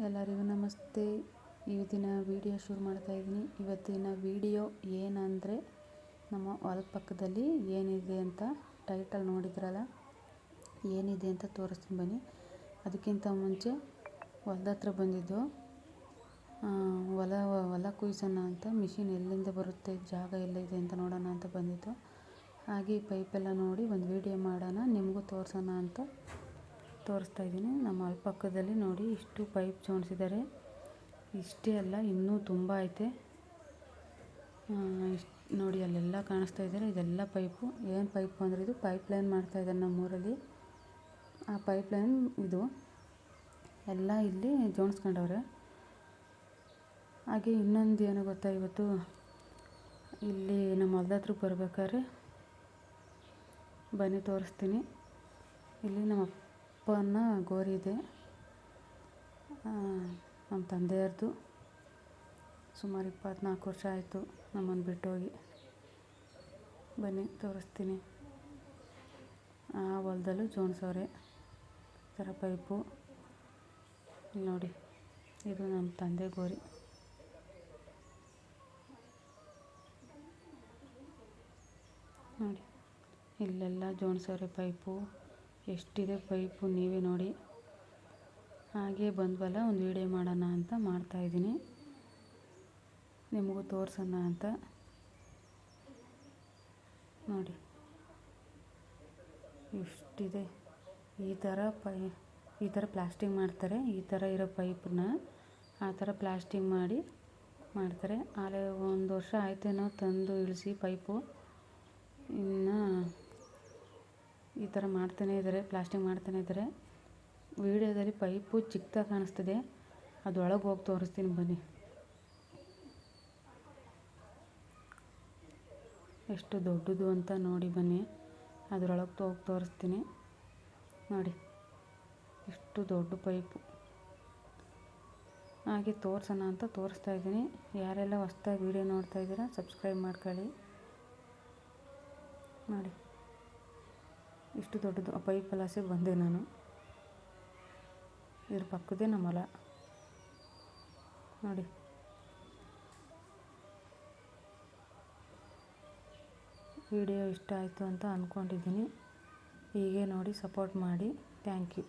ಎಲ್ಲರಿಗೂ ನಮಸ್ತೆ. ಇವತ್ತಿನ ವಿಡಿಯೋ ಶುರು ಮಾಡ್ತಾಯಿದ್ದೀನಿ. ಇವತ್ತಿನ ವಿಡಿಯೋ ಏನಂದರೆ ನಮ್ಮ ಹೊಲದ ಪಕ್ಕದಲ್ಲಿ ಏನಿದೆ ಅಂತ ಟೈಟಲ್ ನೋಡಿದ್ರಲ್ಲ, ಏನಿದೆ ಅಂತ ತೋರಿಸ್ತೀನಿ ಬನ್ನಿ. ಅದಕ್ಕಿಂತ ಮುಂಚೆ ಹೊಲದ ಹತ್ರ ಬಂದಿದ್ದು, ಹೊಲ ಕುಯ್ಸೋಣ ಅಂತ. ಮಿಷಿನ್ ಎಲ್ಲಿಂದ ಬರುತ್ತೆ, ಜಾಗ ಎಲ್ಲಿದೆ ಅಂತ ನೋಡೋಣ ಅಂತ ಬಂದಿದ್ದು. ಹಾಗೆ ಈ ಪೈಪೆಲ್ಲ ನೋಡಿ ಒಂದು ವಿಡಿಯೋ ಮಾಡೋಣ, ನಿಮಗೂ ತೋರಿಸೋಣ ಅಂತ ತೋರಿಸ್ತಾಯಿದ್ದೀನಿ. ನಮ್ಮ ಹೊಲದ ಪಕ್ಕದಲ್ಲಿ ನೋಡಿ ಇಷ್ಟು ಪೈಪ್ ಜೋಡಿಸಿದ್ದಾರೆ. ಇಷ್ಟೇ ಅಲ್ಲ, ಇನ್ನೂ ತುಂಬ ಐತೆ. ನೋಡಿ ಅಲ್ಲೆಲ್ಲ ಕಾಣಿಸ್ತಾ ಇದ್ದಾರೆ, ಇದೆಲ್ಲ ಪೈಪು. ಏನು ಪೈಪು ಅಂದರೆ ಇದು ಪೈಪ್ ಲೈನ್ ಮಾಡ್ತಾಯಿದ್ದಾರೆ ನಮ್ಮೂರಲ್ಲಿ. ಆ ಪೈಪ್ ಲೈನ್ ಇದು ಎಲ್ಲ ಇಲ್ಲಿ ಜೋಡಿಸ್ಕೊಂಡವ್ರೆ. ಹಾಗೆ ಇನ್ನೊಂದು ಏನು ಗೊತ್ತಾ, ಇವತ್ತು ಇಲ್ಲಿ ನಮ್ಮ ಹೊಲದ ಹತ್ರ ಬರ್ಬೇಕಾದ್ರೆ ಬನ್ನಿ ತೋರಿಸ್ತೀನಿ. ಇಲ್ಲಿ ನಮ್ಮ ಅಪ್ಪನ ಗೋರಿ ಇದೆ, ನಮ್ಮ ತಂದೆಯವ್ರದ್ದು. ಸುಮಾರು 24 ವರ್ಷ ಆಯಿತು ನಮ್ಮನ್ನು ಬಿಟ್ಟೋಗಿ. ಬನ್ನಿ ತೋರಿಸ್ತೀನಿ. ಆ ಹೊಲದಲ್ಲೂ ಜೋಡಿಸೋರೆ ಥರ ಪೈಪು. ಇಲ್ಲಿ ನೋಡಿ, ಇದು ನಮ್ಮ ತಂದೆ ಗೋರಿ. ನೋಡಿ ಇಲ್ಲೆಲ್ಲ ಜೋಡಿಸೋರೆ ಪೈಪು. ಎಷ್ಟಿದೆ ಪೈಪು ನೀವೇ ನೋಡಿ. ಹಾಗೆ ಬಂದ್ವಲ್ಲ, ಒಂದು ವಿಡಿಯೋ ಮಾಡೋಣ ಅಂತ ಮಾಡ್ತಾಯಿದ್ದೀನಿ, ನಿಮಗೂ ತೋರಿಸೋಣ ಅಂತ. ನೋಡಿ ಇಷ್ಟಿದೆ. ಈ ಥರ ಪ್ಲಾಸ್ಟಿಂಗ್ ಮಾಡ್ತಾರೆ. ಈ ಥರ ಇರೋ ಪೈಪನ್ನ ಆ ಥರ ಪ್ಲಾಸ್ಟಿಂಗ್ ಮಾಡ್ತಾರೆ. ಆದರೆ 1 ವರ್ಷ ಆಯ್ತೇನೋ ತಂದು ಇಳಿಸಿ ಪೈಪು. ಇನ್ನು ಈ ಥರ ಮಾಡ್ತಾನೇ ಇದ್ದಾರೆ, ಪ್ಲಾಸ್ಟಿಂಗ್ ಮಾಡ್ತಾನೇ ಇದ್ದಾರೆ. ವಿಡಿಯೋದಲ್ಲಿ ಪೈಪು ಚಿಕ್ಕದಾಗಿ ಕಾಣಿಸ್ತದೆ, ಅದರೊಳಗೆ ಹೋಗಿ ತೋರಿಸ್ತೀನಿ ಬನ್ನಿ. ಎಷ್ಟು ದೊಡ್ಡದು ಅಂತ ನೋಡಿ ಬನ್ನಿ. ಅದರೊಳಗೆ ಹೋಗಿ ತೋರಿಸ್ತೀನಿ. ನೋಡಿ ಎಷ್ಟು ದೊಡ್ಡ ಪೈಪು. ಹಾಗೆ ತೋರಿಸೋಣ ಅಂತ ತೋರಿಸ್ತಾ ಇದ್ದೀನಿ. ಯಾರೆಲ್ಲ ಹೊಸ್ದಾಗಿ ವಿಡಿಯೋ ನೋಡ್ತಾ ಇದ್ದೀರಾ, ಸಬ್ಸ್ಕ್ರೈಬ್ ಮಾಡ್ಕೊಳ್ಳಿ. ನೋಡಿ ಇಷ್ಟು ದೊಡ್ಡದು ಆ ಪೈಪಲ್ಲಿ ಆಸೆ ಬಂದೆ ನಾನು. ಇದ್ರ ಪಕ್ಕದೇ ನಮ್ಮ ಹೊಲ. ನೋಡಿ ವಿಡಿಯೋ ಇಷ್ಟ ಆಯಿತು ಅಂತ ಅಂದ್ಕೊಂಡಿದ್ದೀನಿ. ಹೀಗೆ ನೋಡಿ ಸಪೋರ್ಟ್ ಮಾಡಿ. Thank you.